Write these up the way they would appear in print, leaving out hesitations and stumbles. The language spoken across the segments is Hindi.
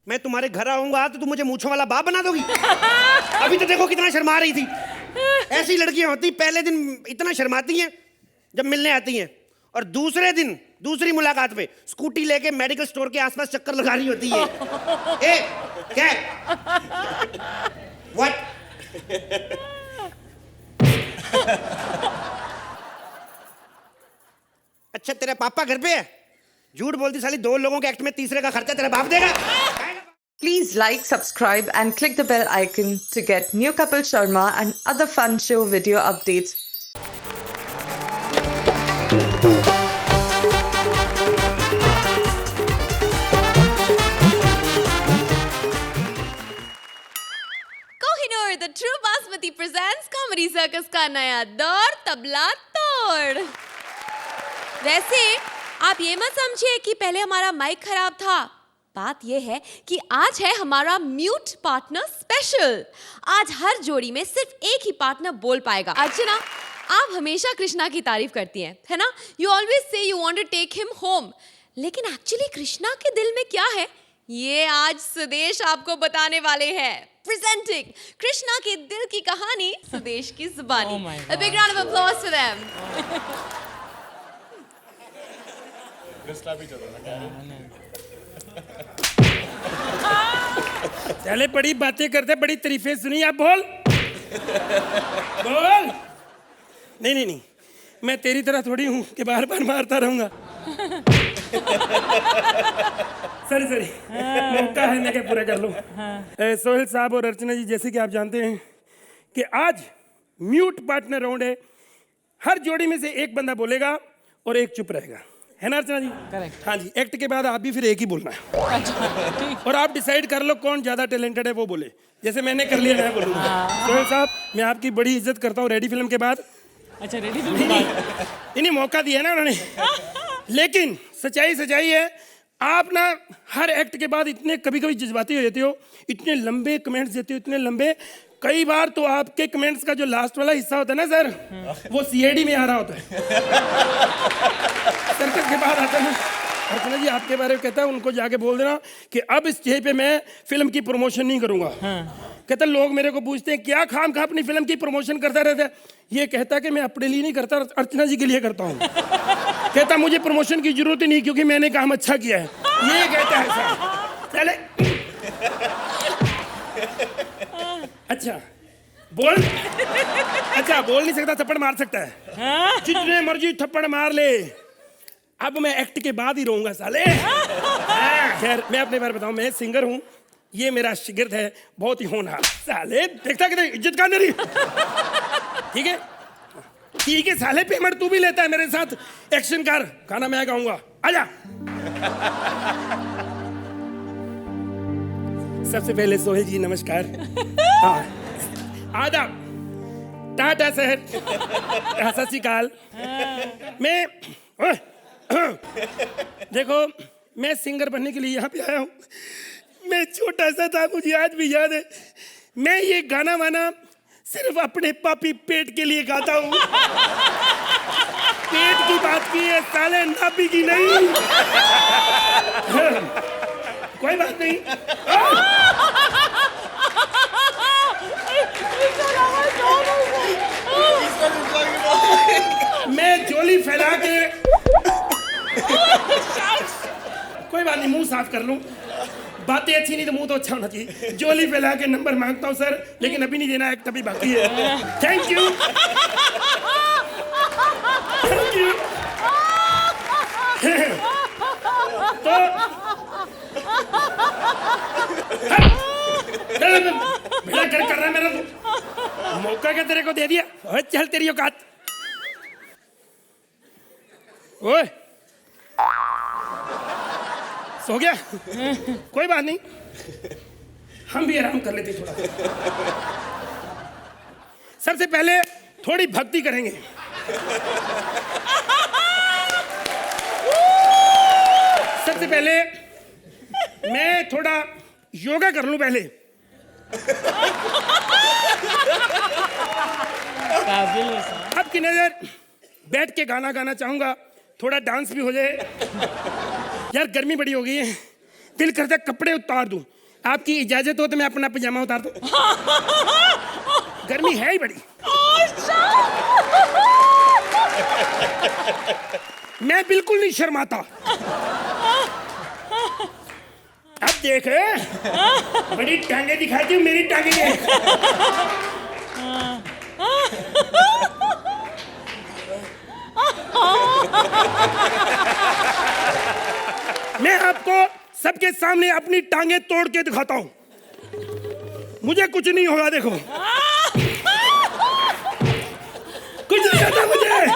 मैं तुम्हारे घर आऊंगा तो तुम मुझे मूंछों वाला बाप बना दोगी। अभी तो देखो कितना शर्मा रही थी। ऐसी लड़कियां होती पहले दिन इतना शर्माती हैं जब मिलने आती हैं, और दूसरे दिन दूसरी मुलाकात पे स्कूटी लेके मेडिकल स्टोर के आसपास चक्कर लगा रही होती है। ए, क्या? What? अच्छा तेरा पापा घर पे है? झूठ बोलती साली, 2 लोगों के एक्ट में तीसरे का खर्चा तेरा बाप देगा। Please like, subscribe and click the bell icon to get new Kapil Sharma and other fun show video updates. Kohinoor, the True Basmati presents Comedy Circus का नया दौर तबला तोड़। वैसे आप ये मत समझिए कि पहले हमारा माइक खराब था। बात ये है कि आज है हमारा म्यूट पार्टनर स्पेशल। आज हर जोड़ी में सिर्फ एक ही पार्टनर बोल पाएगा। अर्चना, आप हमेशा कृष्णा की तारीफ करती हैं, है ना? You always say you want to take him home, लेकिन एक्चुअली कृष्णा के दिल में क्या है ये आज सुदेश आपको बताने वाले हैं। प्रेजेंटिंग कृष्णा के दिल की कहानी, सुदेश की जुबानी। A big round of applause for them. चले बड़ी बातें करते, बड़ी तारीफें सुनी, आप बोल बोल। नहीं नहीं नहीं, मैं तेरी तरह थोड़ी हूँ कि बार बार मारता रहूंगा। सॉरी सॉरी, मौका है मैं क्या पूरा कर लूँ। सोहेल साहब और अर्चना जी, जैसे कि आप जानते हैं कि आज म्यूट पार्टनर राउंड है। हर जोड़ी में से एक बंदा बोलेगा और एक चुप रहेगा, है ना अर्चना जी? करेक्ट। हाँ जी, एक्ट के बाद आप भी फिर एक ही बोलना है। और आप डिसाइड कर लो कौन ज्यादा टैलेंटेड है वो बोले। जैसे मैंने कर लिया, मैं बोलूँगा। सोहेल साहब, मैं आपकी बड़ी इज्जत करता हूँ। रेडी फिल्म के बाद अच्छा, रेडी फिल्म के बाद इन्हीं मौका दिया ना उन्होंने। लेकिन सच्चाई है, आप ना हर एक्ट के बाद इतने कभी कभी जज्बाती हो जाते हो, इतने लंबे कमेंट्स देते हो, इतने लंबे। कई बार तो आपके कमेंट्स का जो लास्ट वाला हिस्सा होता है ना सर, वो सीआईडी में आ रहा होता है। सर्कस के बाद आता है ना। अर्चना जी आपके बारे में कहता है, उनको जाके बोल देना कि अब इस स्टेज पे मैं फिल्म की प्रमोशन नहीं करूंगा। कहता लोग मेरे को पूछते हैं क्या खाम खा अपनी फिल्म की प्रमोशन करता रहता है। ये कहता कि मैं अपने लिए नहीं करता, अर्चना जी के लिए करता हूँ। कहता मुझे प्रमोशन की जरूरत ही नहीं क्योंकि मैंने काम अच्छा किया है, ये कहता है सर। चले अच्छा बोल, अच्छा बोल नहीं सकता, थप्पड़ मार सकता है। जितने मर्जी थप्पड़ मार ले, अब मैं एक्ट के बाद ही रहूंगा साले। खैर मैं अपने बारे में बताऊं, मैं सिंगर हूं, ये मेरा शिगिर्द है, बहुत ही होनहार। साले देखता कितनी इज्जत का मेरी। ठीक है ठीक है साले, पेमेंट तू भी लेता है मेरे साथ। एक्शन कर, गाना मैं गाऊंगा, आजा। सबसे पहले सोहेल जी नमस्कार। हाँ, आदाब, टाटा शहर, सत श्री अकाल। मैं देखो, मैं सिंगर बनने के लिए यहाँ पे आया हूँ। मैं छोटा सा था, मुझे आज भी याद है। मैं ये गाना वाना सिर्फ अपने पापी पेट के लिए गाता हूँ। पेट की बात की है साले, नाभि की नहीं। कोई बात नहीं। मैं जोली फैला के, कोई बात नहीं, मुंह साफ कर लूं। बातें अच्छी नहीं तो मुंह तो अच्छा होना चाहिए। जोली फैला के नंबर मांगता हूं सर, लेकिन अभी नहीं देना है, तभी बाकी है। Thank you thank you. तो मेरा घर कर रहा है मेरा, तो मौका क्या तेरे को दे दिया। चल तेरी औकात। ओए सो गया? कोई बात नहीं, हम भी आराम कर लेते थोड़ा। सबसे पहले थोड़ी भक्ति करेंगे। सबसे पहले मैं थोड़ा योगा कर लूं पहले। अब की नजर बैठ के गाना गाना चाहूंगा, थोड़ा डांस भी हो जाए। यार गर्मी बड़ी हो गई है, दिल करता है कपड़े उतार दूं। आपकी इजाजत हो तो मैं अपना पजामा उतार दूं। गर्मी है ही बड़ी। मैं बिल्कुल नहीं शर्माता। अब देख, बड़ी टांगे दिखाती हूँ, मेरी टांगे देख। मैं आपको सबके सामने अपनी टांगे तोड़ के दिखाता हूं। मुझे कुछ नहीं होगा, देखो। कुछ नहीं होता मुझे।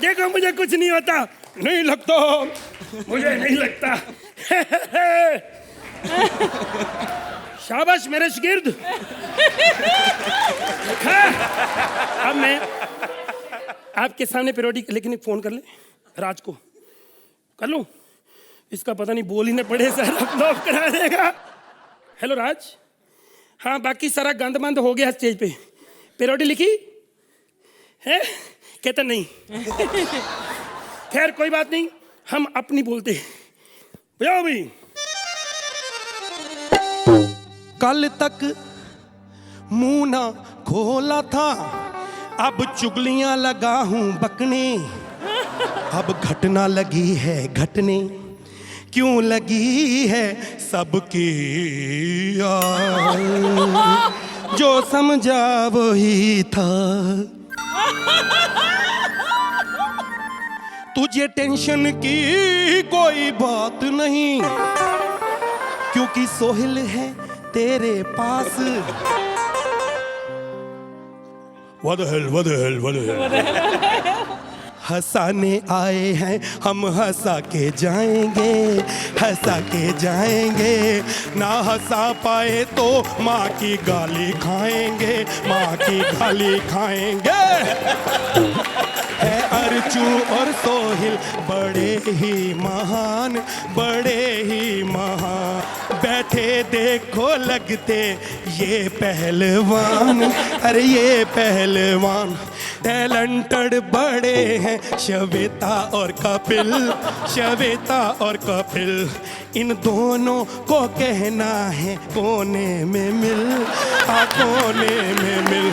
देखो मुझे कुछ नहीं होता। नहीं लगता, मुझे नहीं लगता। शाबाश मेरे शागिर्द। अब मैं आपके सामने पीरियोडिक, लेकिन एक फोन कर ले राज को। कर लूं? इसका पता नहीं बोल ही ना पड़े, सर अपलोड करा देगा। हेलो राज। हाँ, बाकी सारा गंद मंद हो गया स्टेज पे। पीरियोडिक लिखी है? कहता नहीं। खैर कोई बात नहीं, हम अपनी बोलते। भैया भाई, कल तक मुंह ना खोला था, अब चुगलियां लगा हूं बकने। अब घटना लगी है घटने, क्यों लगी है सबकी यार। जो समझा वही था। तुझे टेंशन की कोई बात नहीं, क्योंकि सोहिल है तेरे पास। What the hell, what the hell, what the hell? हंसाने आए हैं हम, हंसा के जाएंगे, हंसा के जाएंगे। ना हंसा पाए तो माँ की गाली खाएंगे, माँ की गाली खाएंगे। है अर्जू और सोहिल बड़े ही महान, बड़े ही महान। बैठे देखो लगते ये पहलवान, अरे ये पहलवान। टैलेंटेड बड़े हैं श्वेता और कपिल, श्वेता और कपिल। इन दोनों को कहना है कोने में मिल, कोने में मिल।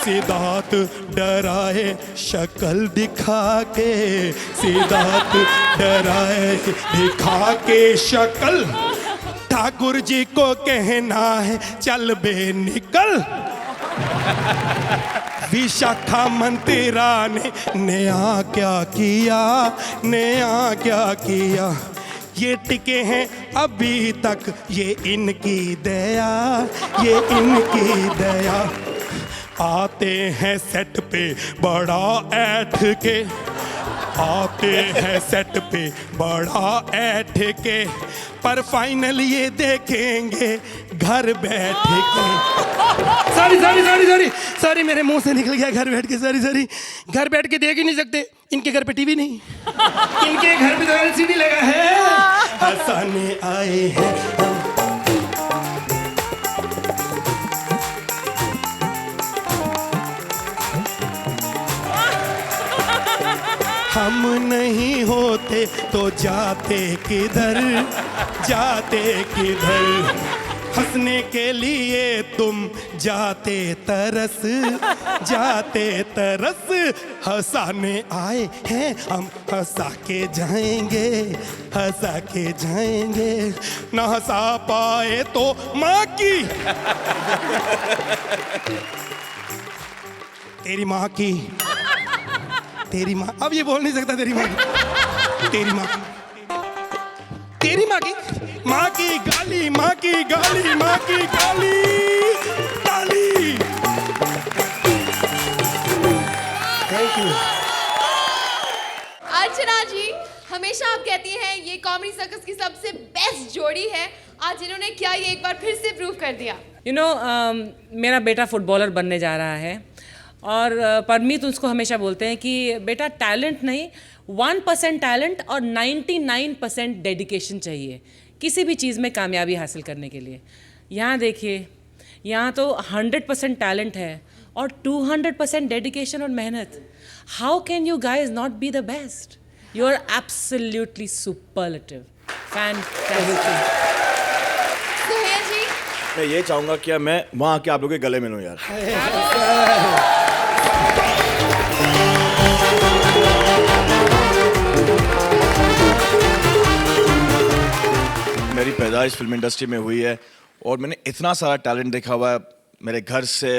सिद्धार्थ डराए शक्ल दिखा के, सिद्धार्थ डराए दिखा के शक्ल। ठाकुर जी को कहना है चल बे निकल। विशाखा मंत्रा ने नया क्या किया, नया क्या किया। ये टिके हैं अभी तक, ये इनकी दया, ये इनकी दया। आते हैं सेट पे बड़ा ऐठ के, आते हैं सेट पे बड़ा ऐठ के। पर फाइनल ये देखेंगे घर बैठ के। Sorry sorry sorry sorry sorry, मेरे मुंह से निकल गया घर बैठ के। सॉरी सॉरी, घर बैठ के देख ही नहीं सकते, इनके घर पे टीवी नहीं, इनके घर पे तो एलसीडी लगा है। हंसाने आए हैं हम, नहीं होते तो जाते किधर, जाते किधर। हंसने के लिए तुम जाते तरस, जाते तरस। हंसाने आए हैं हम, हंसा के जाएंगे, हंसा के जाएंगे। ना हंसा पाए तो माँ की, तेरी माँ की, तेरी माँ। अब ये बोल नहीं सकता तेरी माँ की, तेरी माँ की, तेरी माँ की, माँ की गाली, माँ की गाली, माँ की गाली, गाली। Thank you. अर्चना जी, हमेशा आप कहती हैं ये कॉमेडी सर्कस की सबसे बेस्ट जोड़ी है। आज इन्होंने क्या ये एक बार फिर से प्रूव कर दिया। मेरा बेटा फुटबॉलर बनने जा रहा है और परमीत उसको हमेशा बोलते हैं कि बेटा टैलेंट नहीं, 1% टैलेंट और 99% डेडिकेशन चाहिए किसी भी चीज़ में कामयाबी हासिल करने के लिए। यहाँ देखिए, यहाँ तो 100% टैलेंट है और 200% डेडिकेशन और मेहनत. How can you guys not be the best? You're absolutely superlative. Fantastic. Suhail जी मैं ये चाहूंगा कि मैं वहाँ आके आप लोगों के गले मिलूं यार. मेरी पैदाइश फिल्म इंडस्ट्री में हुई है और मैंने इतना सारा टैलेंट देखा हुआ है मेरे घर से.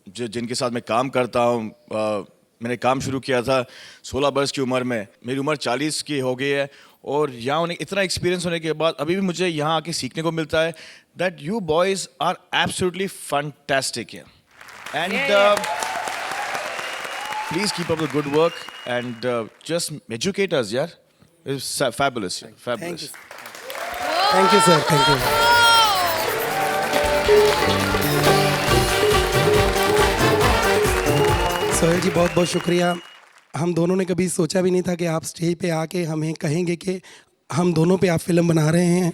जो जिनके साथ मैं काम करता हूँ, मैंने काम शुरू किया था 16 वर्ष की उम्र में. मेरी उम्र 40 की हो गई है और यहाँ उन्हें इतना एक्सपीरियंस होने के बाद अभी भी मुझे यहाँ आके सीखने को मिलता है that you boys are absolutely fantastic. And please keep up the good work and just educate us यार. It's fabulous. Fabulous. Thank you sir, thank you. Sohail ji बहुत बहुत शुक्रिया. हम दोनों ने कभी सोचा भी नहीं था कि आप स्टेज पे आके हमें कहेंगे कि हम दोनों पे आप फिल्म बना रहे हैं.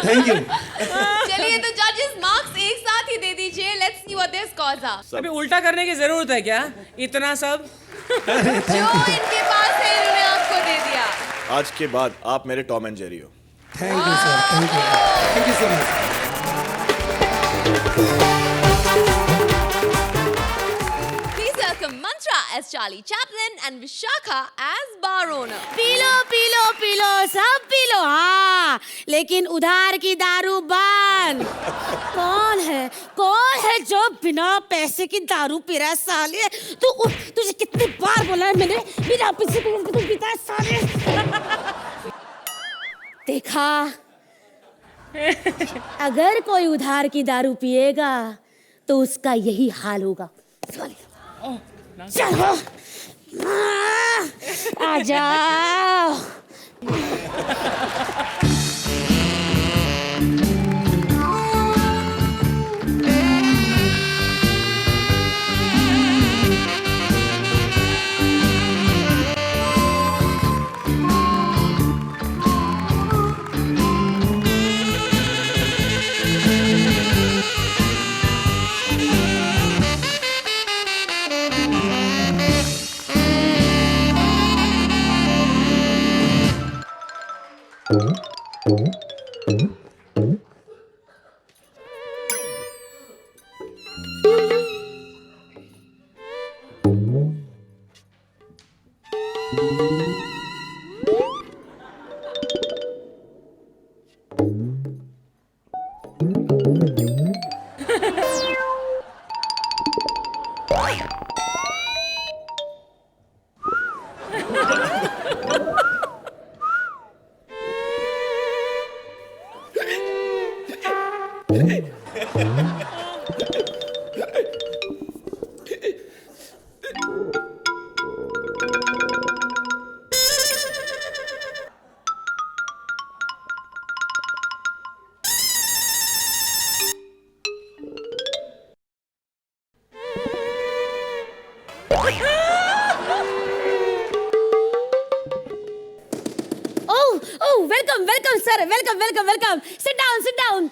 Thank you. चलिए तो जजेस मार्क्स एक साथ ही दे दीजिए. Let's see what their scores are. अभी उल्टा करने की जरूरत है क्या? इतना सब? जो इनके पास है इन्होंने आपको दे दिया. आज के बाद आप मेरे टॉम एंड जेरी हो. Thank you sir, thank you. Thank you so much. Please welcome Mantra as Charlie Chaplin and Vishakha as bar owner. पी लो सब पी लो. हाँ, लेकिन उधार की दारू बंद. कौन है जो बिना पैसे की दारू पी रहा है साले? तुझे कितनी बार बोला है मैंने बिना पैसे के तू पीता है साले. देखा, अगर कोई उधार की दारू पिएगा तो उसका यही हाल होगा. चलो आ जाओ. Welcome, sir. Welcome. Sit down.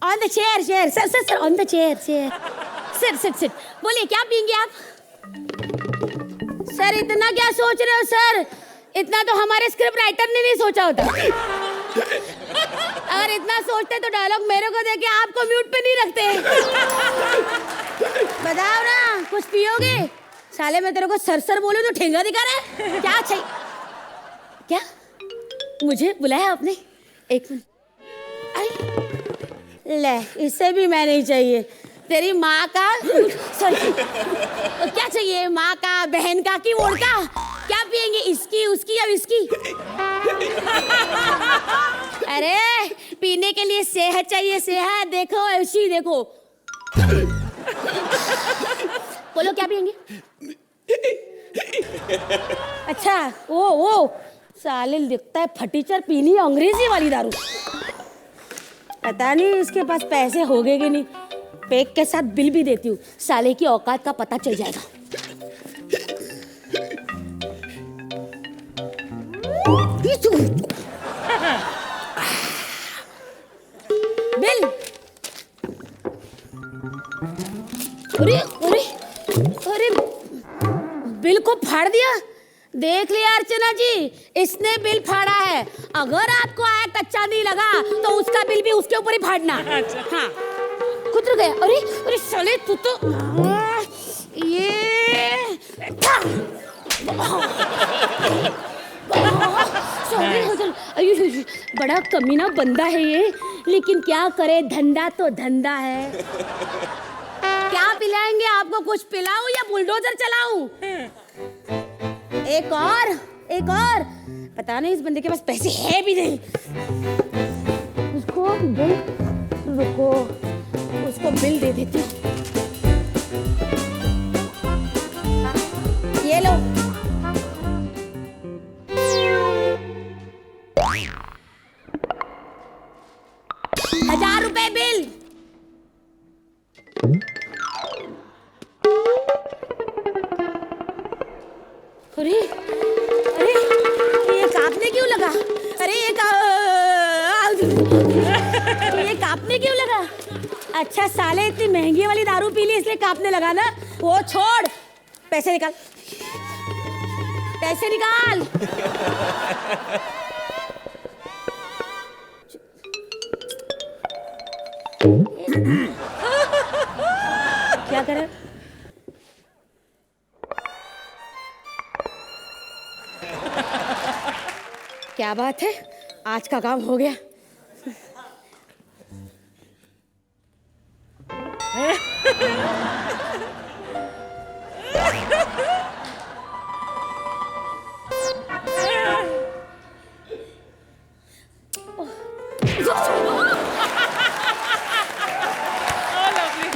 On the chair. Sir, on the chair. Sit. बोलिए क्या पियेंगे आप? सर इतना क्या सोच रहे हो सर? इतना तो हमारे स्क्रिप्ट राइटर ने नहीं सोचा होता. अगर इतना सोचते तो डायलॉग मेरे को देके आपको म्यूट पे नहीं रखते. बताओ ना, कुछ पियोगे? साले मैं तेरे को सर बोलूं तो ठेंगा दिखा रहा है. क्या चाहिए? क्या मुझे बुलाया आपने? एक मिनट. ले, इससे भी मैं नहीं चाहिए. तेरी माँ का सॉरी क्या चाहिए? माँ का, बहन का कि वोट का? क्या पियेंगे? इसकी, उसकी या इसकी? अरे पीने के लिए सेहत चाहिए. सेहत देखो, ऐसी देखो. बोलो क्या पियेंगे? अच्छा वो साले दिखता है फटीचर. पीनी है अंग्रेजी वाली दारू. पता नहीं इसके पास पैसे हो गए कि नहीं. पैक के साथ बिल भी देती हूँ. साले की औकात का पता चल जाएगा. बिल अरे अरे अरे बिल को फाड़ दिया। देख लिया अर्चना जी, इसने बिल फाड़ा है। अगर आपको एक्ट अच्छा नहीं लगा तो उसका बिल भी उसके ऊपर ही फाड़ना। हाँ खुद रुक गया। अरे अरे साले तू तो ये सॉरी हो चल। अयो बड़ा कमीना बंदा है ये, लेकिन क्या करे, धंधा तो धंधा है। क्या पिलाएंगे आपको? कुछ पिलाऊं या बुलडोजर चलाऊं? एक और पता नहीं इस बंदे के पास पैसे है भी नहीं। उसको बिल, रुको उसको बिल दे देती। ये लो। ₹1000 बिल। अरे अरे ये कांपने क्यों लगा? अरे ये कांपने क्यों लगा? अच्छा साले इतनी महंगी वाली दारू पी ली इसलिए कांपने लगा ना। वो छोड़, पैसे निकाल, पैसे निकाल। क्या करे? क्या बात है, आज का काम हो गया।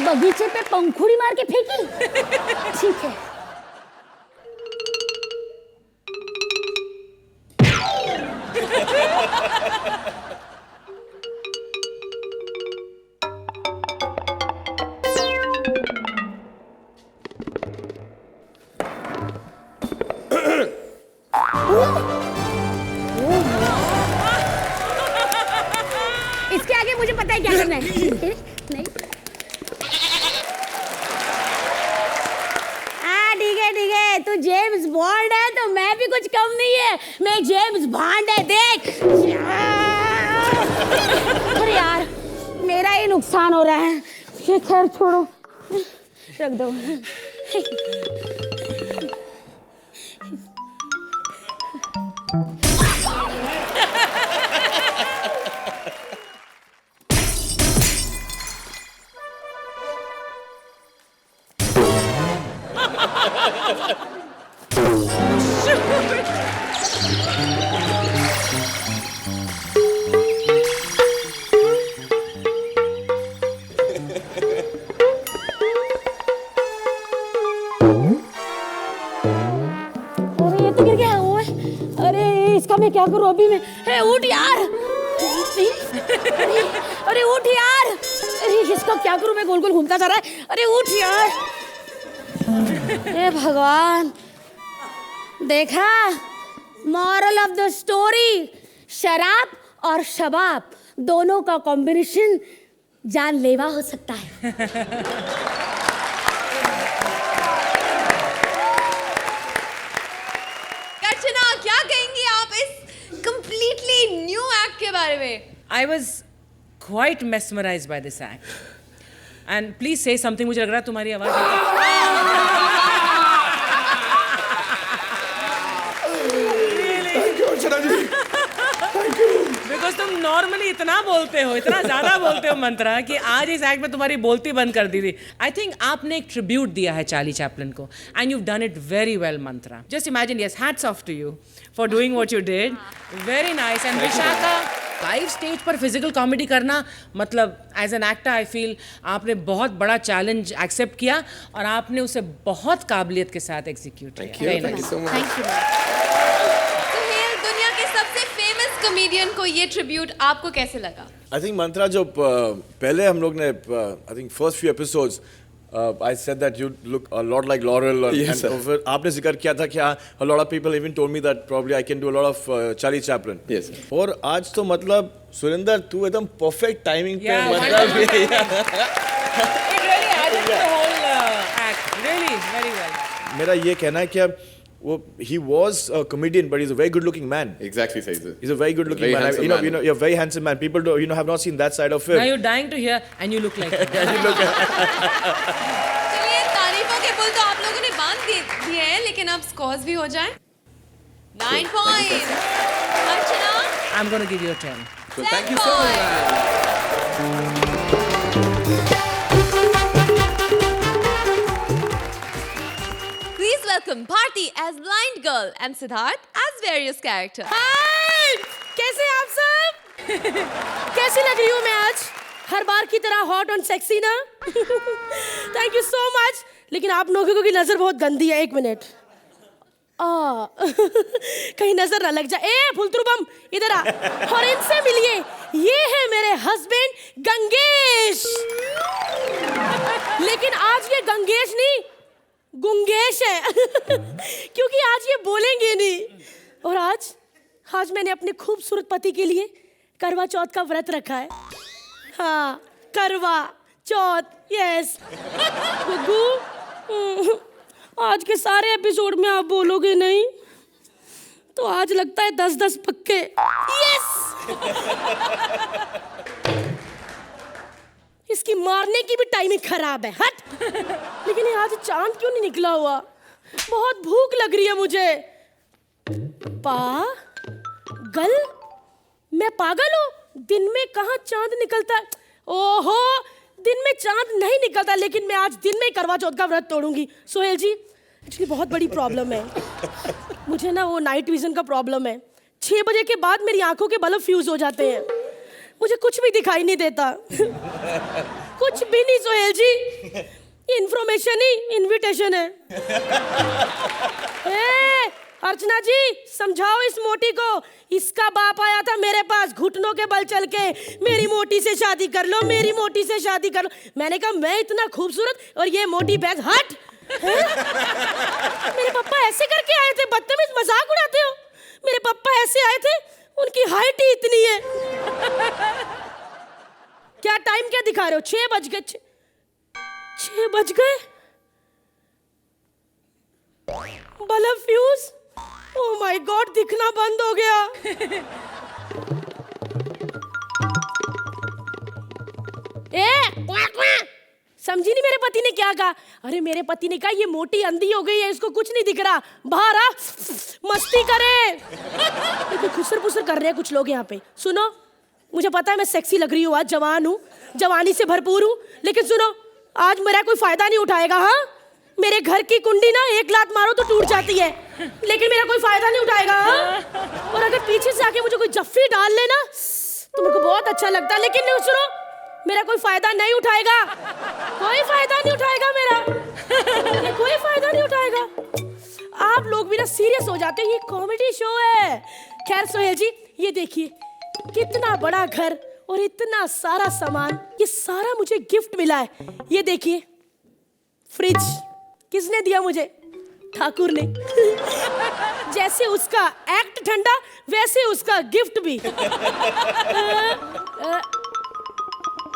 बगीचे पे पंखुड़ी मार के फेंकी। ठीक है। इसके आगे मुझे पता है क्या करना है। नहीं ठीक है, तू जेम्स बॉन्ड है तो मैं भी कुछ कम नहीं है। मैं जेम्स बॉन्ड है, देख। अरे यार मेरा ही नुकसान हो रहा है। ये खैर छोड़ो, रख दो। मैं क्या करूं अभी मैं? उठ यार। अरे उठ यार। अरे इसका क्या करूं मैं? गोल गोल घूमता जा रहा है। अरे उठ यार। हे भगवान, देखा मॉरल ऑफ द स्टोरी, शराब और शबाब दोनों का कॉम्बिनेशन जानलेवा हो सकता है। अर्चना क्या कहेंगी आप इस कंप्लीटली न्यू एक्ट के बारे में? I was quite mesmerized by this act. And please say something. मुझे लग रहा है तुम्हारी आवाज बिकॉज तुम नॉर्मली इतना बोलते हो, इतना ज्यादा बोलते हो मंत्रा, कि आज इस एक्ट में तुम्हारी बोलती बंद कर दी थी। आई थिंक आपने एक ट्रिब्यूट दिया है चार्ली चैपलिन को, and you done it very well Mantra. Just imagine, yes, hats off to you for doing what you did, very nice. And Vishakha, live stage पर फिजिकल कॉमेडी करना, मतलब as an actor I feel आपने बहुत बड़ा चैलेंज एक्सेप्ट किया और आपने उसे बहुत काबिलियत के साथ एग्जीक्यूट किया। Thank you. दुनिया के सबसे फेमस कॉमेडियन को ये ट्रिब्यूट आपको कैसे लगा? आई थिंक मंत्रा, जो पहले हम लोग ने I think first few episodes I said that you look a lot like Laurel, and फिर आपने जिक्र किया था कि a lot of people even told me that probably I can do a lot of Charlie Chaplin. Yes. और आज तो मतलब सुरेंद्र, तू एकदम परफेक्ट टाइमिंग पे मतलब It really added to the whole मेरा ये कहना है कि वो he was a comedian but he's a very good looking man. Exactly, सही से. He's a very good looking Very man. handsome You man. know, you're a very handsome man. People do, have not seen that side of him. Now you're dying to hear and you look like him. चलिए तारीफों के पुल तो आप लोगों ने बांध दिए हैं, लेकिन अब स्कोर्स भी हो जाएं. 9 points. Archana. I'm going to give you a 10. So thank you so much, man. Please welcome Bharti as blind girl and Siddharth as various characters. हाय कैसे हैं आप सब कैसी लग रही हूँ मैं आज हर बार की तरह हॉट और सेक्सी ना थैंक यू सो मच लेकिन आप लोगों की नजर बहुत गंदी है 1 मिनट कहीं नजर ना लग जाए ए फुलतरू बम इधर आ और इनसे मिलिए ये है मेरे हस्बैंड गंगेश लेकिन आज ये गंगेश नहीं गुंगेश है क्योंकि आज ये बोलेंगे नहीं और आज मैंने अपने खूबसूरत पति के लिए करवा चौथ का व्रत रखा है हाँ करवा चौथ यस गुग्गू आज के सारे एपिसोड में आप बोलोगे नहीं तो आज लगता है 10-10 पक्के यस इसकी मारने की भी टाइमिंग खराब है हट लेकिन आज चांद क्यों नहीं निकला हुआ बहुत भूख लग रही है मुझे पागल मैं पागल हूँ दिन में कहाँ चांद निकलता है ओहो दिन में चांद नहीं निकलता लेकिन मैं आज दिन में ही करवा चौथ का व्रत तोड़ूंगी सोहेल जी एक्चुअली बहुत बड़ी प्रॉब्लम है मुझे ना वो नाइट विजन का प्रॉब्लम है 6 बजे के बाद मेरी आंखों के बल्ब फ्यूज हो जाते हैं मुझे कुछ भी दिखाई नहीं देता कुछ भी नहीं सोहेल जी इन्फॉर्मेशन ही इनविटेशन है अर्चना जी समझाओ इस मोटी को इसका बाप आया था मेरे पास घुटनों के बल चल के मेरी मोटी से शादी कर लो मेरी मोटी से शादी कर लो मैंने कहा मैं इतना खूबसूरत और ये मोटी बैग हट मेरे पापा ऐसे करके आए थे बदतमीज मजाक उड़ाते हो मेरे पापा ऐसे आए थे उनकी हाइट ही इतनी है क्या टाइम क्या दिखा रहे हो 6 बज गए 6 बज गए bulb fuse oh my God दिखना बंद हो गया समझी नहीं मेरे पति ने क्या कहा अरे मेरे पति ने कहा ये मोटी अंधी हो गई है इसको कुछ नहीं दिख रहा बाहर आ मस्ती करे खुसर पुसर कर रहे हैं कुछ लोग यहाँ पे सुनो मुझे पता है मैं सेक्सी लग रही हूँ आज जवान हूँ जवानी से भरपूर हूँ लेकिन सुनो आज मेरा कोई फायदा नहीं उठाएगा हाँ मेरे घर की कुंडी ना 1 लात मारो तो टूट जाती है लेकिन मेरा कोई फायदा नहीं उठाएगा हाँ और अगर पीछे से आके मुझे कोई जफ्फी डाल लेना तो मेरे को बहुत अच्छा लगता है लेकिन नहीं सुनो मेरा कोई फायदा नहीं उठाएगा कोई फायदा नहीं उठाएगा मेरा कोई फायदा नहीं उठाएगा आप लोग भी ना सीरियस हो जाते हो ये कॉमेडी शो है खैर सोहेल जी ये देखिए कितना बड़ा घर और इतना सारा सामान ये सारा मुझे गिफ्ट मिला है ये देखिए फ्रिज किसने दिया मुझे ठाकुर ने जैसे उसका एक्ट ठंडा वैसे उसका गिफ्ट भी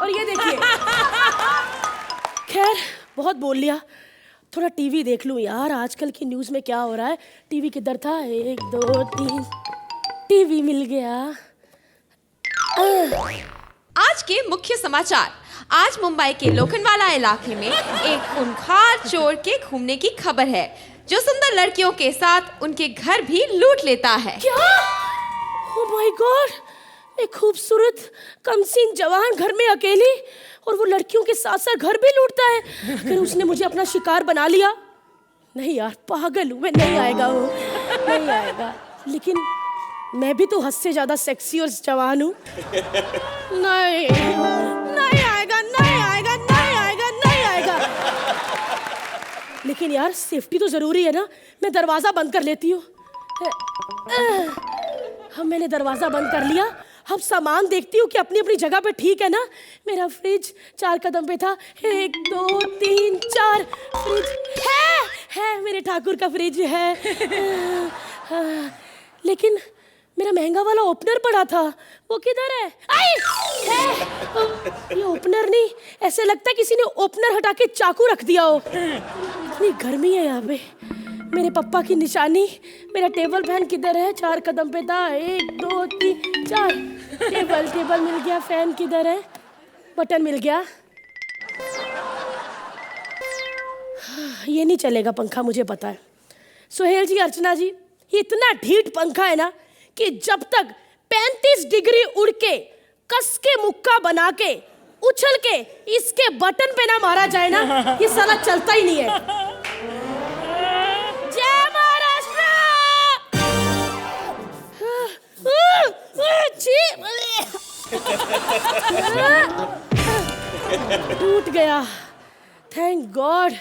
और ये देखिए खैर बहुत बोल लिया थोड़ा टीवी देख लूं यार आजकल की न्यूज़ में क्या हो रहा है टीवी किधर था 1 2 3 टीवी मिल गया आज के मुख्य समाचार आज मुंबई के लोखंडवाला इलाके में एक खूंखार चोर के घूमने की खबर है जो सुंदर लड़कियों के साथ उनके घर भी लूट लेता है क्या ओह माय गॉड एक खूबसूरत कमसीन जवान घर में अकेली और वो लड़कियों के साथ साथ घर भी लूटता है अगर उसने मुझे अपना शिकार बना लिया नहीं यार पागल हूँ मैं नहीं आएगा वो नहीं आएगा लेकिन मैं भी तो हद से ज्यादा सेक्सी और जवान हूँ नहीं नहीं आएगा नहीं आएगा नहीं आएगा नहीं आएगा लेकिन यार सेफ्टी तो जरूरी है ना मैं दरवाजा बंद कर लेती हूँ हम मैंने दरवाजा बंद कर लिया अब सामान देखती हूँ कि अपनी अपनी जगह पे ठीक है ना मेरा फ्रिज 4 कदम पे था 1 2 3 4 फ्रिज है मेरे ठाकुर का फ्रिज है लेकिन मेरा महंगा वाला ओपनर पड़ा था वो किधर है है ये ओपनर नहीं ऐसे लगता है किसी ने ओपनर हटा के चाकू रख दिया हो इतनी गर्मी है यहाँ पे। मेरे पापा की निशानी, मेरा टेबल फैन किधर है? 4 कदम पे था। 1 2 3 4। टेबल मिल गया। फैन किधर है? बटन मिल गया। ये नहीं चलेगा पंखा, मुझे पता है। सोहेल जी, अर्चना जी, ये इतना ढीठ पंखा है ना कि जब तक 35 डिग्री उड़ के कस के मुक्का बना के उछल के इसके बटन पे ना मारा जाए ना, ये साला चलता ही नहीं है। जय महाराष्ट्र। टूट गया। Thank God.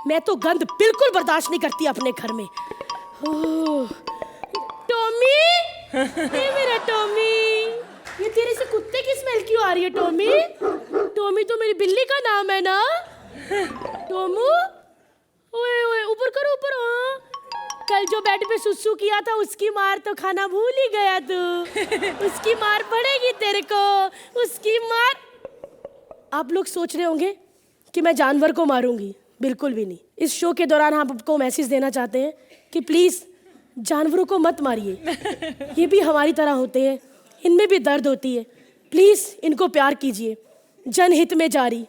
मैं तो गंध बिल्कुल बर्दाश्त नहीं करती अपने घर में। टॉमी, ये मेरा टॉमी। ये तेरे से कुत्ते की स्मेल क्यों आ रही है टॉमी? टॉमी तो मेरी बिल्ली का नाम है ना। टोमू, ओए ओए, ऊपर करो ऊपर। हाँ, कल जो बेड पे सुसु किया था उसकी मार तो खाना भूल ही गया तू। उसकी मार पड़ेगी तेरे को, उसकी मार। आप लोग सोच रहे होंगे कि मैं जानवर को मारूंगी, बिल्कुल भी नहीं। इस शो के दौरान हम आपको मैसेज देना चाहते हैं कि प्लीज जानवरों को मत मारिए। ये भी हमारी तरह होते हैं, इनमें भी दर्द होती है। प्लीज इनको प्यार कीजिए, जनहित में जारी।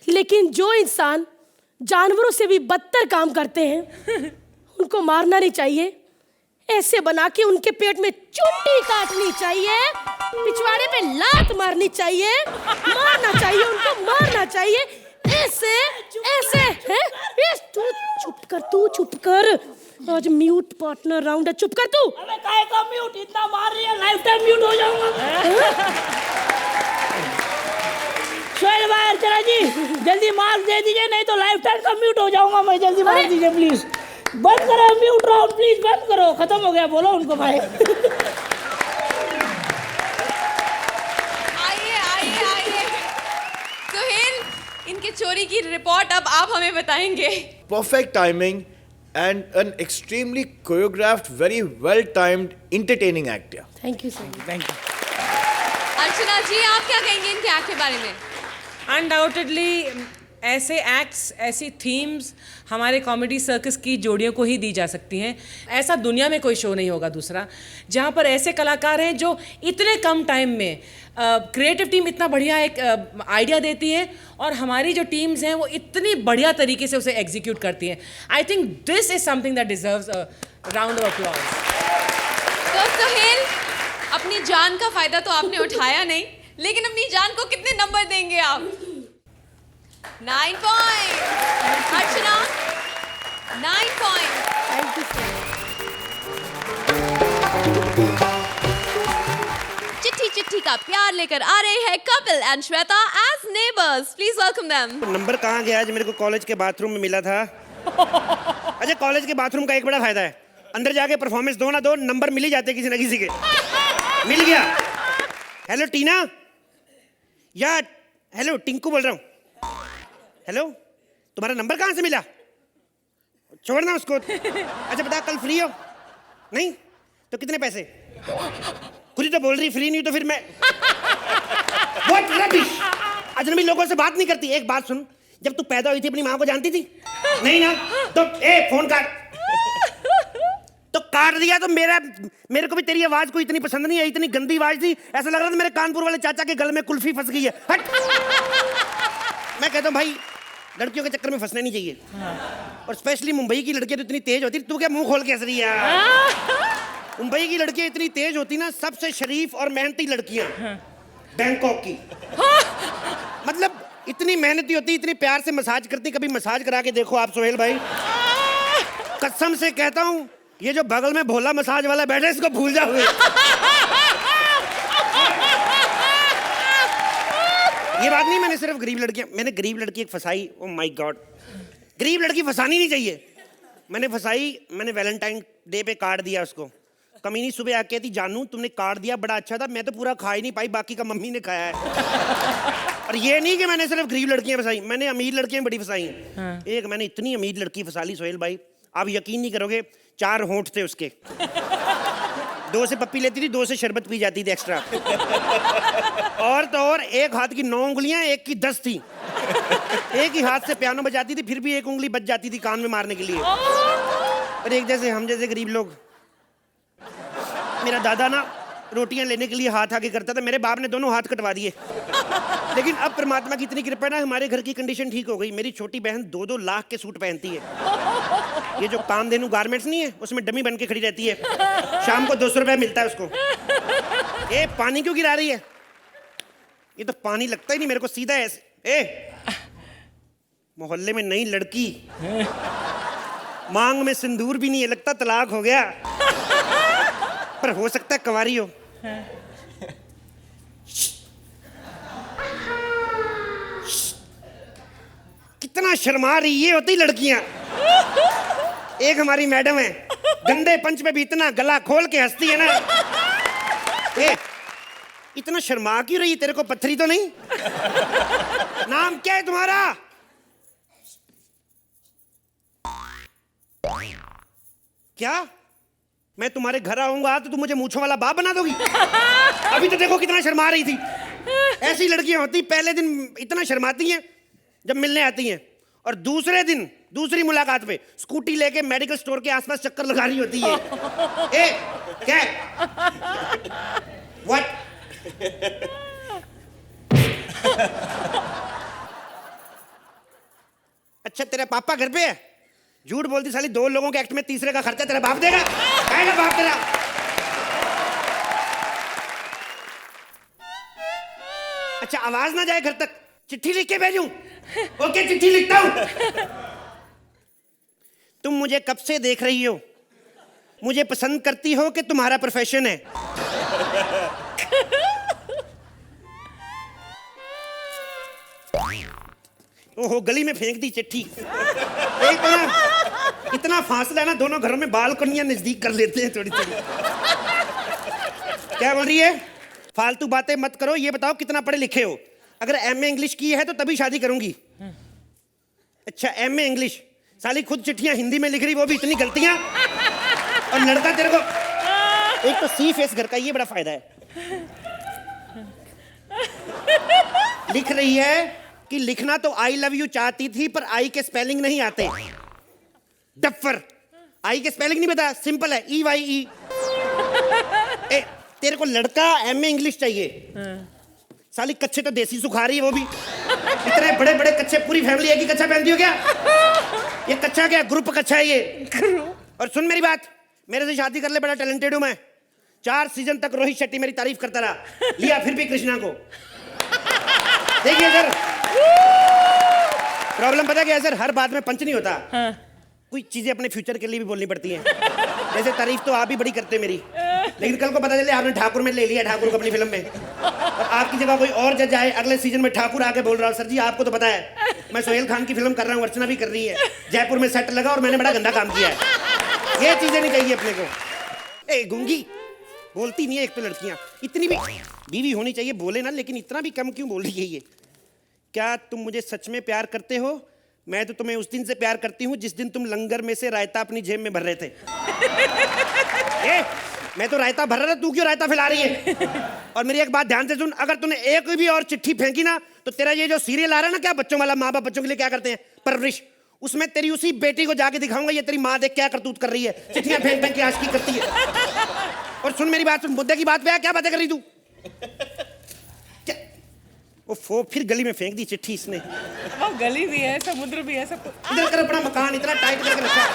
लेकिन जो इंसान जानवरों से भी बदतर काम करते हैं उनको मारना नहीं चाहिए। ऐसे बना के उनके पेट में चुंडी काटनी चाहिए, पिछवाड़े पे लात मारनी चाहिए, मारना चाहिए उनको, मारना चाहिए। ऐसे ऐसे है। तू चुप कर। आज म्यूट पार्टनर राउंड है, चुप कर तू। अबे काहे का म्यूट? इतना मार रही है, लाइफ टाइम म्यूट हो जाऊंगा। सोहेल भाई, अर्चना जी, जल्दी मार्क्स दे दीजिए, नहीं तो लाइफ टाइम का म्यूट हो जाऊंगा मैं। जल्दी मार दीजिए प्लीज। बंद करो म्यूट राउंड, प्लीज बंद करो। खत्म हो गया, बोलो उनको भाई। आइए। सोहेल, इनके चोरी की रिपोर्ट अब आप हमें बताएंगे। Perfect timing and an extremely choreographed, very well timed, entertaining act. Yeah. Thank you sir. Thank you. Archana ji, आप क्या कहेंगे इनके एक्ट के बारे में? अनडाउटेडली ऐसे एक्ट्स, ऐसी थीम्स हमारे कॉमेडी सर्कस की जोड़ियों को ही दी जा सकती हैं। ऐसा दुनिया में कोई शो नहीं होगा दूसरा जहाँ पर ऐसे कलाकार हैं जो इतने कम टाइम में क्रिएटिव टीम इतना बढ़िया एक आइडिया देती है और हमारी जो टीम्स हैं वो इतनी बढ़िया तरीके से उसे एग्जीक्यूट करती हैं। I think this is something that deserves a round of applause. तो सोहेल, अपनी जान का फायदा तो आपने उठाया नहीं, लेकिन अपनी जान को कितने नंबर देंगे आप? 9 point. Archana, 9 point. Thank you sir. चिट्ठी का प्यार लेकर आ रहे हैं Kapil and Shweta as neighbours. Please welcome them. Number कहाँ गया जो मेरे को कॉलेज के बाथरूम में मिला था? अच्छा, कॉलेज के बाथरूम का एक बड़ा फायदा है, अंदर जाके परफॉर्मेंस दो ना दो, नंबर मिल ही जाते किसी ना किसी के। मिल गया। हेलो टीना, या हेलो टिंकू बोल रहा हूँ। हेलो, तुम्हारा नंबर कहाँ से मिला? छोड़ना उसको। अच्छा बता, कल फ्री हो? नहीं तो कितने पैसे? खुद ही तो बोल रही फ्री नहीं, तो फिर मैं What rubbish! अजनबी लोगों से बात नहीं करती। एक बात सुन, जब तू पैदा हुई थी अपनी माँ को जानती थी? नहीं ना? तो फोन काट। तो काट दिया तो मेरे को भी तेरी आवाज को इतनी पसंद नहीं है। इतनी गंदी आवाज थी, ऐसा लग रहा था मेरे कानपुर वाले चाचा के गल में कुल्फी फंस गई है। हट। मैं कहता हूँ भाई, लड़कियों के चक्कर में फंसना नहीं चाहिए। और स्पेशली मुंबई की लड़कियां तो इतनी तेज होती। तू क्या मुंह खोल के हंस रही है? मुंबई की लड़कियां इतनी तेज होती ना, सबसे शरीफ और मेहनती लड़कियां बैंकॉक की। मतलब इतनी मेहनती होती, इतनी प्यार से मसाज करती। कभी मसाज करा के देखो आप सोहेल भाई, कसम से कहता हूं, ये जो बगल में भोला मसाज वाला बैठा है इसको भूल जाओगे। ये बात नहीं, मैंने सिर्फ गरीब लड़की एक फंसाई। ओ माय गॉड, गरीब लड़की फंसानी नहीं चाहिए। मैंने फंसाई, मैंने वैलेंटाइन डे पे कार्ड दिया उसको। कमीनी सुबह आके कहती, जानू तुमने कार्ड दिया बड़ा अच्छा था, मैं तो पूरा खा ही नहीं पाई, बाकी का मम्मी ने खाया है। और ये नहीं कि मैंने सिर्फ गरीब लड़कियां फंसाई, मैंने अमीर लड़कियां बड़ी फंसाई हैं। हाँ। एक मैंने इतनी अमीर लड़की फंसा ली सोहेल भाई, आप यकीन नहीं करोगे, 4 होंठ थे उसके। 2 से पप्पी लेती थी, 2 से शरबत पी जाती थी एक्स्ट्रा। और तो और एक हाथ की 9 उंगलियां, एक की 10 थी। एक ही हाथ से पियानो बजाती थी, फिर भी एक उंगली बच जाती थी कान में मारने के लिए। और एक जैसे हम जैसे गरीब लोग, मेरा दादा ना रोटियां लेने के लिए हाथ आगे करता था, मेरे बाप ने दोनों हाथ कटवा दिए। लेकिन अब परमात्मा की इतनी कृपा है ना, हमारे घर की कंडीशन ठीक हो गई। मेरी छोटी बहन 2-2 लाख के सूट पहनती है। ये जो कामधेनु गारमेंट्स नहीं है, उसमें डमी बन के खड़ी रहती है। शाम को 200 रुपए मिलता है उसको। ए, पानी क्यों गिरा रही है? ये तो पानी लगता ही नहीं मेरे को, सीधा ऐसे। ए, मोहल्ले में नई लड़की, मांग में सिंदूर भी नहीं है, लगता तलाक हो गया। पर हो सकता है कंवारी हो। कितना शर्मा रही, ये होती लड़कियां। एक हमारी मैडम है, गंदे पंच पे भी इतना गला खोल के हंसती है ना। ए, इतना शर्मा क्यों रही? तेरे को पत्थरी तो नहीं? नाम क्या है तुम्हारा? क्या? मैं तुम्हारे घर आऊंगा तो तुम मुझे मूंछों वाला बाप बना दोगी? अभी तो देखो कितना शर्मा रही थी। ऐसी लड़कियां होती पहले दिन इतना शर्माती हैं जब मिलने आती हैं, और दूसरे दिन दूसरी मुलाकात पे स्कूटी लेके मेडिकल स्टोर के आसपास चक्कर लगा रही होती है। ए, क्या? व्हाट? अच्छा, तेरा पापा घर पे है? झूठ बोलती साली, 2 लोगों के एक्ट में तीसरे का खर्चा तेरा बाप देगा? कहेगा बाप तेरा? अच्छा, आवाज ना जाए घर तक, चिट्ठी लिख के भेजूं? ओके, चिट्ठी लिखता हूं। तुम मुझे कब से देख रही हो? मुझे पसंद करती हो कि तुम्हारा प्रोफेशन है? ओहो, गली में फेंक दी चिट्ठी। एक तो ना इतना फासला है ना, दोनों घरों में बालकनियां नजदीक कर लेते हैं थोड़ी थोड़ी। क्या बोल रही है? फालतू बातें मत करो, ये बताओ कितना पढ़े लिखे हो? अगर एमए इंग्लिश की है तो तभी शादी करूंगी। अच्छा, एमए इंग्लिश, साली खुद चिट्ठियां हिंदी में लिख रही, वो भी इतनी गलतियां, और लड़का तेरे को। एक तो सी फेस घर का ये बड़ा फायदा है। लिख रही है कि लिखना तो आई लव यू चाहती थी, पर आई के स्पेलिंग नहीं आते। डफर, आई के स्पेलिंग नहीं पता, सिंपल है EYE। ए, तेरे को लड़का एमए इंग्लिश चाहिए, साली कच्चे तो देसी सुखा रही है वो भी। इतने बड़े बड़े कच्चे, पूरी फैमिली एक ही कच्चा पहनती हो क्या? ये कच्चा क्या, ग्रुप कच्चा है ये। और सुन मेरी बात, मेरे से शादी कर ले, बड़ा टैलेंटेड हूं मैं। 4 सीजन तक रोहित शेट्टी मेरी तारीफ करता रहा, लिया फिर भी कृष्णा को। देखिए सर, प्रॉब्लम पता क्या है सर, हर बात में पंच नहीं होता। कोई चीजें अपने फ्यूचर के लिए भी बोलनी पड़ती हैं। जैसे तारीफ तो आप ही बड़ी करते हैं मेरी, लेकिन कल को पता चले आपने ठाकुर में ले लिया, ठाकुर को अपनी फिल्म में, और आपकी जगह कोई और जज आए अगले सीजन में, ठाकुर आके बोल रहा हूँ, सर जी आपको तो पता है मैं सोहेल खान की फिल्म कर रहा हूँ, अर्चना भी कर रही है, जयपुर में सेट लगा और मैंने बड़ा गंदा काम किया है। ये चीजें नहीं चाहिए अपने को। ए गूंगी, बोलती नहीं है एक तो लड़कियां, इतनी भी बीवी होनी चाहिए, बोले ना, लेकिन इतना भी कम क्यों बोल रही है ये? क्या तुम मुझे सच में प्यार करते हो? मैं तो तुम्हें उस दिन से प्यार करती हूँ जिस दिन तुम लंगर में से रायता अपनी जेब में भर रहे थे। ए, मैं तो रायता भर रहा था, तू क्यों रायता फैला रही है? और मेरी एक बात ध्यान से सुन, अगर तूने एक भी और चिट्ठी फेंकी ना, तो तेरा ये जो सीरियल आ रहा है ना, क्या बच्चों वाला, माँ बाप बच्चों के लिए क्या करते हैं, परवरिश, उसमें तेरी उसी बेटी को जाके दिखाऊंगा ये तेरी माँ देख क्या करतूत कर रही है, चिट्ठियां फेंक फेंक के आशिकी करती है। और सुन मेरी बात, सुन, मुद्दे की बात पे क्या बातें कर रही तू? वो फिर गली में फेंक दी चिट्ठी इसने। वो गली भी है, समुद्र भी है, सब कुछ। इधर कर अपना मकान, इतना टाइट करके रखा।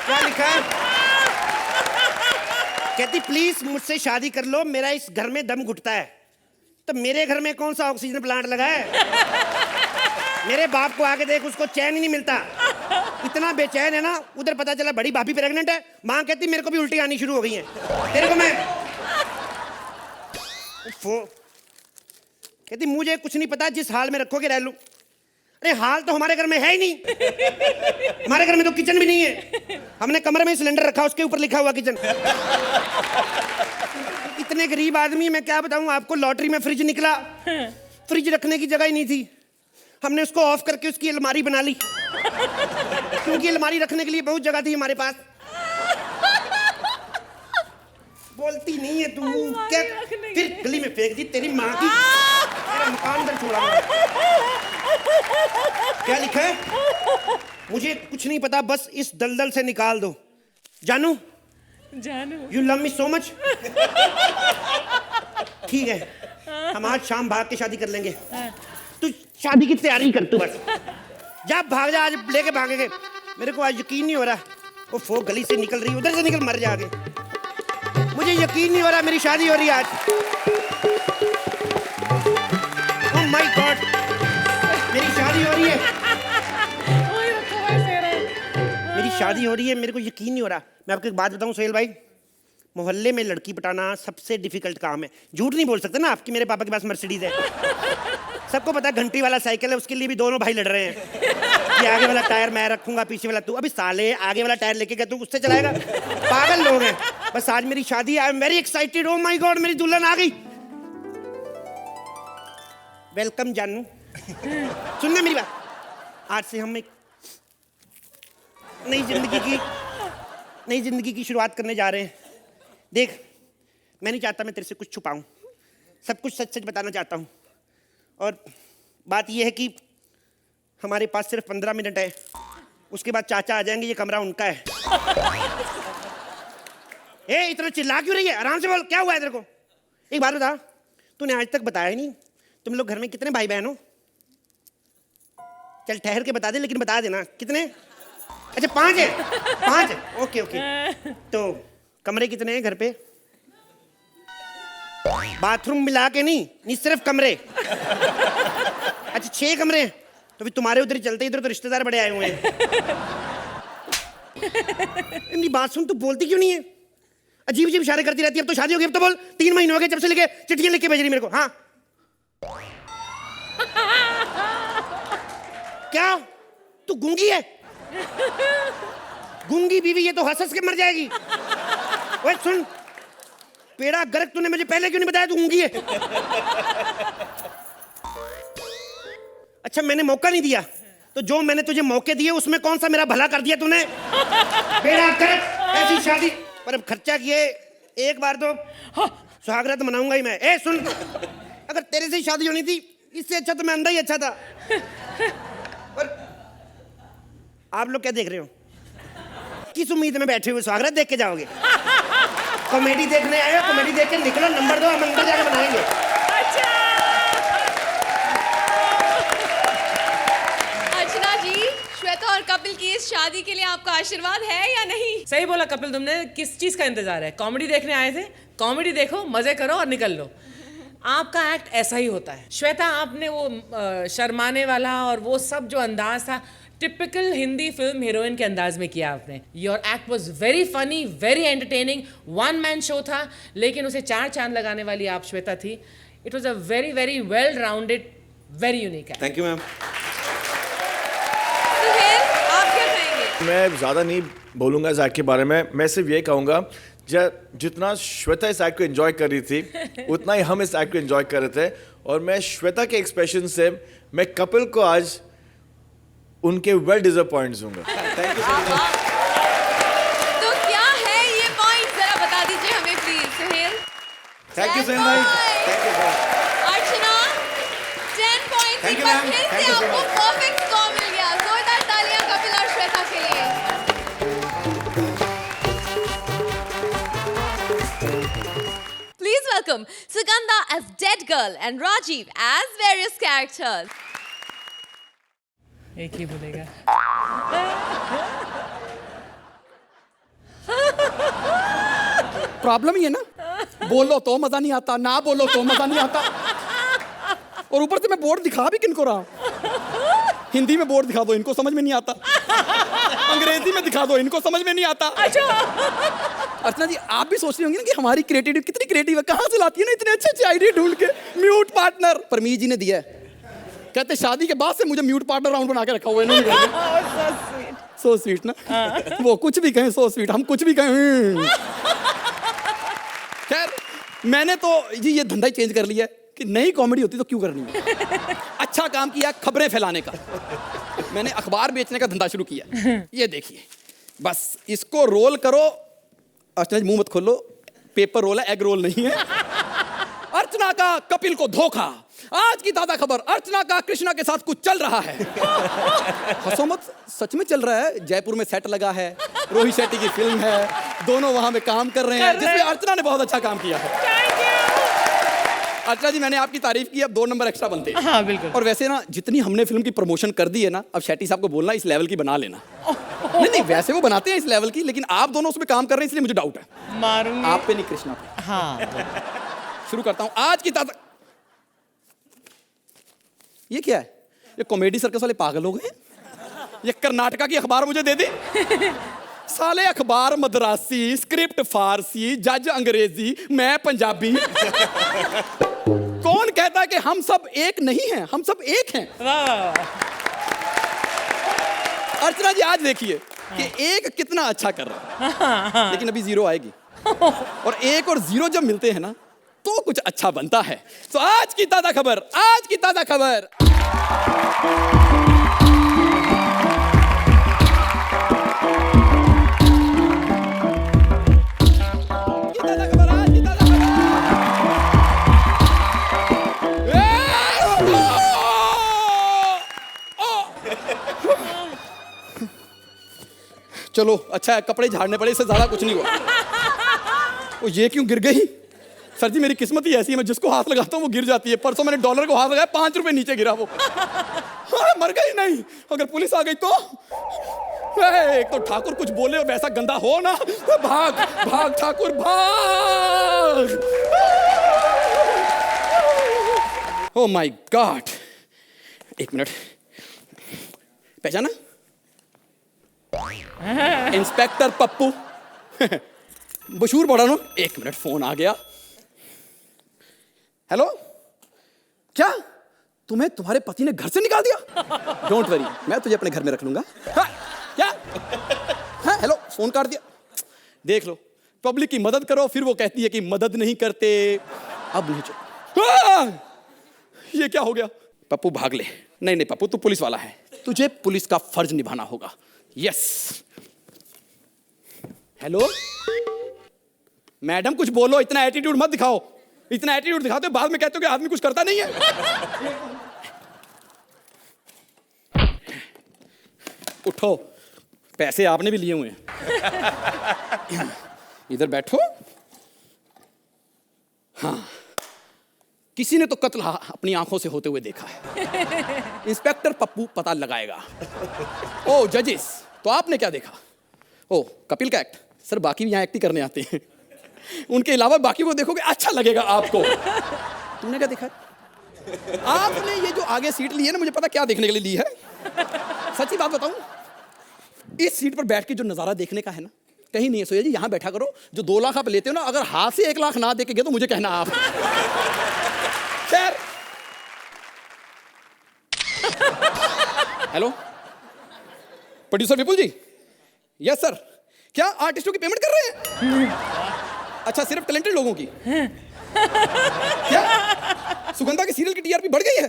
क्या लिखा है? कहती प्लीज मुझसे शादी कर लो, मेरा इस घर में दम घुटता है। तो मेरे घर में कौन सा ऑक्सीजन प्लांट लगा है? मेरे बाप को आगे देख, उसको चैन ही नहीं मिलता, इतना बेचैन है ना। उधर पता चला बड़ी भाभी प्रेग्नेंट है, माँ कहती मेरे को भी उल्टी आनी शुरू हो गई है। तेरे को मैं कहती मुझे कुछ नहीं पता, जिस हाल में रखोगे रह लूं। अरे हाल तो हमारे घर में है ही नहीं, हमारे घर में तो किचन भी नहीं है, हमने कमरे में सिलेंडर रखा, उसके ऊपर लिखा हुआ किचन। इतने गरीब आदमी, मैं क्या बताऊं आपको, लॉटरी में फ्रिज निकला, फ्रिज रखने की जगह ही नहीं थी, हमने उसको ऑफ करके उसकी अलमारी बना ली, क्योंकि अलमारी रखने के लिए बहुत जगह थी हमारे पास। बोलती नहीं है तू, क्या फिर गली में फेंक दी तेरी माँ की, तेरा मकान इधर छोड़ा। क्या लिखा है? मुझे कुछ नहीं पता, बस इस दलदल से निकाल दो। जानू, you love me so much. ठीक है, हम आज शाम भाग के शादी कर लेंगे। तू शादी की तैयारी कर, तू बस जा, भाग जा, आज लेके भागेंगे। मेरे को आज यकीन नहीं हो रहा, वो फो गली से निकल रही, उधर से निकल, मर जा आगे। मुझे यकीन नहीं हो रहा मेरी शादी हो रही है आज। ओह माय गॉड, मेरी शादी हो रही है, मेरी शादी हो रही है, मेरे को यकीन नहीं हो रहा। मैं आपको एक बात बताऊं सोहेल भाई, मोहल्ले में लड़की पटाना सबसे डिफिकल्ट काम है। झूठ नहीं बोल सकते ना आपकी, मेरे पापा के पास मर्सिडीज है। सबको पता है घंटी वाला साइकिल है, उसके लिए भी दोनों भाई लड़ रहे हैं कि आगे वाला टायर मैं रखूंगा, पीछे वाला तू। अभी साले आगे वाला टायर लेके गया, तू उससे चलाएगा? पागल लोग हैं। बस आज मेरी शादी, I am very excited. Oh my God, मेरी दुल्हन आ गई। वेलकम जानू। सुनना मेरी बात, आज से हम एक नई जिंदगी की शुरुआत करने जा रहे हैं। देख, मैं नहीं चाहता मैं तेरे से कुछ छुपाऊं, सब कुछ सच सच बताना चाहता हूं। और बात यह है कि हमारे पास सिर्फ 15 मिनट है, उसके बाद चाचा आ जाएंगे, ये कमरा उनका है। ए, इतना चिल्ला क्यों रही है? आराम से बोल, क्या हुआ है तेरे को? एक बात बता, तूने आज तक बताया नहीं तुम लोग घर में कितने भाई बहन हो? चल ठहर के बता दे, लेकिन बता देना कितने। अच्छा 5 है, 5 है, ओके ओके। तो कमरे कितने हैं घर पे? बाथरूम मिला के नहीं सिर्फ कमरे। अच्छा 6 कमरे हैं, तो फिर तुम्हारे उधर ही चलते, इधर तो रिश्तेदार बड़े आए हुए हैं। मेरी बात सुन, तू बोलती क्यों नहीं है? अजीब अजीब इशारे करती रहती है। अब तो शादी हो गई, अब तो बोल। 3 महीने हो गए जब से लेके चिट्ठियां लिख के भेज रही मेरे को। हाँ क्या तू गूंगी है? गूंगी बीवी, ये तो हंस के मर जाएगी। ओए सुन, पेड़ा गर्क, तूने मुझे पहले क्यों नहीं बताया तू गूंगी है? अच्छा मैंने मौका नहीं दिया, तो जो मैंने तुझे मौके दिए उसमें कौन सा मेरा भला कर दिया तूने? पेड़ा गर्क, ऐसी शादी पर अब खर्चा किए एक बार तो सुहागरात मनाऊंगा ही मैं। ए सुन, अगर तेरे से ही शादी होनी थी, इससे अच्छा तो मैं अंधा ही अच्छा था। और आप लोग क्या देख रहे हो? किस उम्मीद में बैठे हुए? स्वागत देख के जाओगे? कॉमेडी देखने आए हो? कॉमेडी देख के निकलो, नंबर 2 हम अंदर जाके बनाएंगे। अर्चना जी, श्वेता और कपिल की इस शादी के लिए आपका आशीर्वाद है या नहीं? सही बोला कपिल तुमने। किस चीज का इंतजार है? कॉमेडी देखने आए थे, कॉमेडी देखो, मजे करो और निकल लो। आपका एक्ट ऐसा ही होता है। श्वेता, आपने वो शर्माने वाला और वो सब जो अंदाज था, टिपिकल हिंदी फिल्म हीरोइन के अंदाज में किया आपने। Your act was very funny, very entertaining. 1 man show था, लेकिन उसे 4 चांद लगाने वाली आप श्वेता थी। It was a very very well rounded, very unique act. Thank you ma'am. Suhel, आप क्या कहेंगे? मैं ज़्यादा नहीं बोलूँगा इस एक्ट के बारे में। मैं सिर्फ ये कहूँगा, जितना श्वेता इस एक्ट को एंजॉय कर रही थी, उतना ही हम इस एक्ट को एंजॉय कर रहे थे। और मैं श्वेता के एक्सप्रेशन से मैं कपिल को आज उनके वेल डिजर्व पॉइंट्स दूंगा। Thank you. तो क्या है ये पॉइंट, जरा बता दीजिए हमें please Suhail. Thank you Suhail भाई, thank you. Archana 10 points, Thank एक you, बार ma'am. फिर Thank से you so आपको much. परफेक्ट स्कोर मिल गया। जोरदार तालियां कपिल और श्वेता के लिए। Please welcome Sugandha as Dead Girl and Rajiv as various characters. एक ही बोलेगा। प्रॉब्लम ही है ना, बोलो तो मजा नहीं आता, ना बोलो तो मजा नहीं आता। और ऊपर से मैं बोर्ड दिखा भी किनको रहा? हिंदी में बोर्ड दिखा दो, इनको समझ में नहीं आता। अंग्रेजी में दिखा दो, इनको समझ में नहीं आता। अर्चना जी, आप भी सोच रही होंगी ना कि हमारी क्रिएटिविटी कितनी क्रिएटिव है, कहाँ से लाती है ना इतने अच्छे अच्छे आइडिया ढूंढ के। म्यूट पार्टनर परमीत जी ने दिया है, कहते शादी के बाद से मुझे म्यूट पार्टनर राउंड बना के रखा हुआ है। सो स्वीट ना, वो कुछ भी कहें सो स्वीट, हम कुछ भी कहें। खैर, मैंने तो जी ये धंधा ही चेंज कर लिया है कि नई कॉमेडी होती तो क्यों करनी है। अच्छा काम किया खबरें फैलाने का, मैंने अखबार बेचने का धंधा शुरू किया। ये देखिए, बस इसको रोल करो। अर्चना जी मुंह मत खोलो, पेपर रोल है, एग रोल नहीं है। अर्चना का कपिल को धोखा, आज की ताजा खबर, अर्चना का कृष्णा के साथ कुछ चल रहा है। हंसो मत, सच में चल रहा है। जयपुर में सेट लगा है, रोहित शेट्टी की फिल्म है, दोनों वहां में काम कर रहे हैं, जिसमें अर्चना ने बहुत अच्छा काम किया है। अर्चना जी, मैंने आपकी तारीफ की, अब 2 नंबर एक्स्ट्रा बनते हैं। हाँ बिल्कुल। और वैसे ना, जितनी हमने फिल्म की प्रमोशन कर दी है ना, अब शेट्टी साहब को बोलना इस लेवल की बना लेना। नहीं नहीं, वैसे वो बनाते हैं इस लेवल की, लेकिन आप दोनों उसमें काम कर रहे हैं, इसलिए मुझे डाउट है। मारूंगी आप पे नहीं, कृष्णा पे। हाँ। शुरू करता हूं आज की ताजा। ये क्या है? ये कॉमेडी सर्कस वाले पागल हो गए। ये कर्नाटका की अखबार मुझे दे दे। साले अखबार मद्रासी, स्क्रिप्ट फारसी, जज अंग्रेजी, मैं पंजाबी। कौन कहता है कि हम सब एक नहीं हैं? हम सब एक हैं। अर्चना जी, आज देखिए कि एक कितना अच्छा कर रहा है, लेकिन अभी 0 आएगी। और 1 और 0 जब मिलते हैं ना, तो कुछ अच्छा बनता है। तो आज की ताजा खबर, आज की ताजा खबर। चलो अच्छा है, कपड़े झाड़ने पड़े, इससे ज्यादा कुछ नहीं हुआ। वो ये क्यों गिर गई? सर जी, मेरी किस्मत ही ऐसी है, मैं जिसको हाथ लगाता हूँ वो गिर जाती है। परसों मैंने डॉलर को हाथ लगाया, 5 रुपए नीचे गिरा वो। हाँ, मर गई नहीं, अगर पुलिस आ गई तो। एक तो ठाकुर कुछ बोले और वैसा गंदा हो ना, भाग भाग ठाकुर भाग। ओ माय गॉड, 1 मिनट, पहचाना? इंस्पेक्टर पप्पू। बशूर पड़ा ना। 1 मिनट, फोन आ गया। हेलो, क्या तुम्हें तुम्हारे पति ने घर से निकाल दिया? डोंट वरी, मैं तुझे अपने घर में रख लूंगा। हाँ, क्या? हाँ, हेलो, फोन काट दिया। देख लो, पब्लिक की मदद करो, फिर वो कहती है कि मदद नहीं करते। अब नहीं चल। ये क्या हो गया? पप्पू भाग ले। नहीं नहीं पप्पू, तू पुलिस वाला है, तुझे पुलिस का फर्ज निभाना होगा। यस। हेलो मैडम, कुछ बोलो, इतना एटीट्यूड मत दिखाओ। इतना एटीट्यूड दिखाते हो, बाद में कहते हो कि आदमी कुछ करता नहीं है। उठो, पैसे आपने भी लिए हुए हैं। इधर बैठो। हाँ, किसी ने तो कत्ल अपनी आंखों से होते हुए देखा है। इंस्पेक्टर पप्पू पता लगाएगा। ओ जजेस, तो आपने क्या देखा? ओ कपिल का एक्ट। सर, बाकी भी यहाँ एक्टिंग करने आते हैं, उनके अलावा बाकी को देखोगे, अच्छा लगेगा आपको। तुमने क्या देखा? आपने ये जो आगे सीट ली है ना, मुझे पता क्या देखने के लिए ली है। सच्ची बात बताऊं, इस सीट पर बैठ के जो नजारा देखने का है ना, कहीं नहीं है। सोया जी, यहाँ बैठा करो। जो 2 लाख आप लेते हो ना, अगर हाथ से 1 लाख ना दे के गए तो मुझे कहना आप। खैर, hello producer Vipul ji. Yes sir. क्या आर्टिस्टों की पेमेंट कर रहे हैं? अच्छा, सिर्फ टैलेंटेड लोगों की? क्या सुगंधा के सीरियल की टीआरपी बढ़ गई है?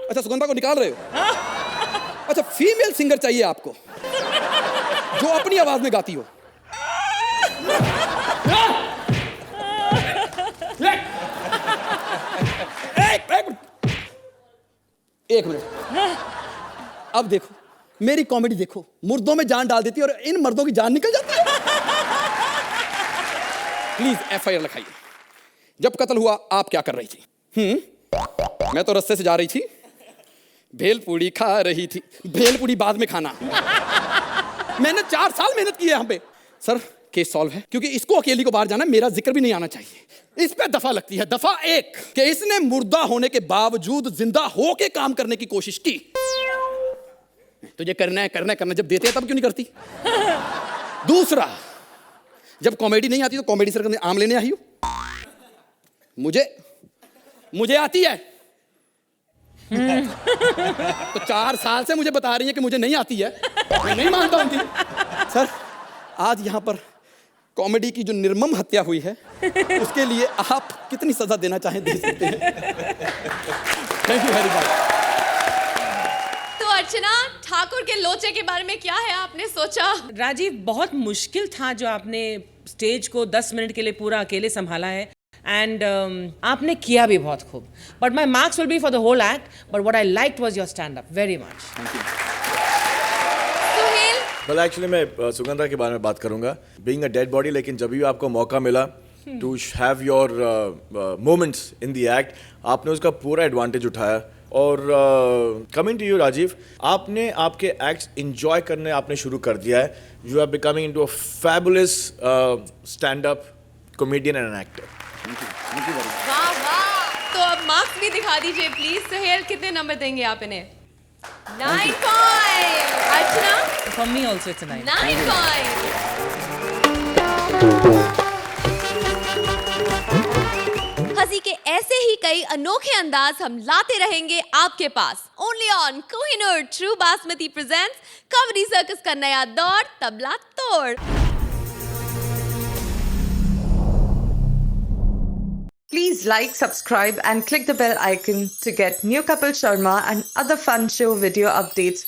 अच्छा, सुगंधा को निकाल रहे हो? अच्छा, फीमेल सिंगर चाहिए आपको जो अपनी आवाज में गाती हो। एक मिनट, अब देखो मेरी कॉमेडी देखो। मुर्दों में जान डाल देती है और इन मर्दों की जान निकल जाती है। प्लीज एफआईआर लिखाइए। जब कत्ल हुआ आप क्या कर रही थी? मैं तो रास्ते से जा रही थी, भेलपूड़ी खा रही थी। भेलपूड़ी बाद में खाना। मैंने 4 साल मेहनत की है यहाँ पे। सर, केस सॉल्व है, क्योंकि इसको अकेली को बाहर जाना, मेरा जिक्र भी नहीं आना चाहिए। इस पे दफा लगती है, दफा 1 कि इसने मुर्दा होने के बावजूद जिंदा होके काम करने की कोशिश की। तुझे करना है, करना है, करना है, जब देते हैं तब क्यों नहीं करती? दूसरा, जब कॉमेडी नहीं आती तो कॉमेडी सर्कल में आम लेने आई हो। मुझे आती है। तो 4 साल से मुझे बता रही है कि मुझे नहीं आती है, मैं नहीं मानता उनकी। सर, आज यहाँ पर कॉमेडी की जो निर्मम हत्या हुई है, उसके लिए आप कितनी सजा देना चाहें दे सकते हैं। Thank you very much. तो अर्चना, ठाकुर के लोचे के बारे में क्या है आपने सोचा? राजीव, बहुत मुश्किल था जो आपने स्टेज को 10 मिनट के लिए पूरा अकेले संभाला है। एंड आपने किया भी बहुत खूब. But my marks will be for the whole act. But what I like was your stand up very much. Suhel, well actually मैं सुगंधा के बारे में बात करूंगा. बीइंग अ डेड बॉडी, लेकिन जब भी आपको मौका मिला to have your moments in the act, आपने उसका पूरा एडवांटेज उठाया. और कमिंग टू यू राजीव, आपने आपके एक्ट्स इंजॉय करने आपने शुरू कर दिया है. You are becoming into a fabulous stand up comedian and an actor. वाह वाह. तो अब मार्क्स भी दिखा दीजिए प्लीज. सुहेल, कितने नंबर देंगे आप इन्हें? 9.5. Archana? For me also it's 9. 9 हंसी के ऐसे ही कई अनोखे अंदाज हम लाते रहेंगे आपके पास. Only on Kohinoor true basmati presents comedy circus का नया दौर, तबला तोड़. Please like, subscribe and click the bell icon to get new Kapil Sharma and other fun show video updates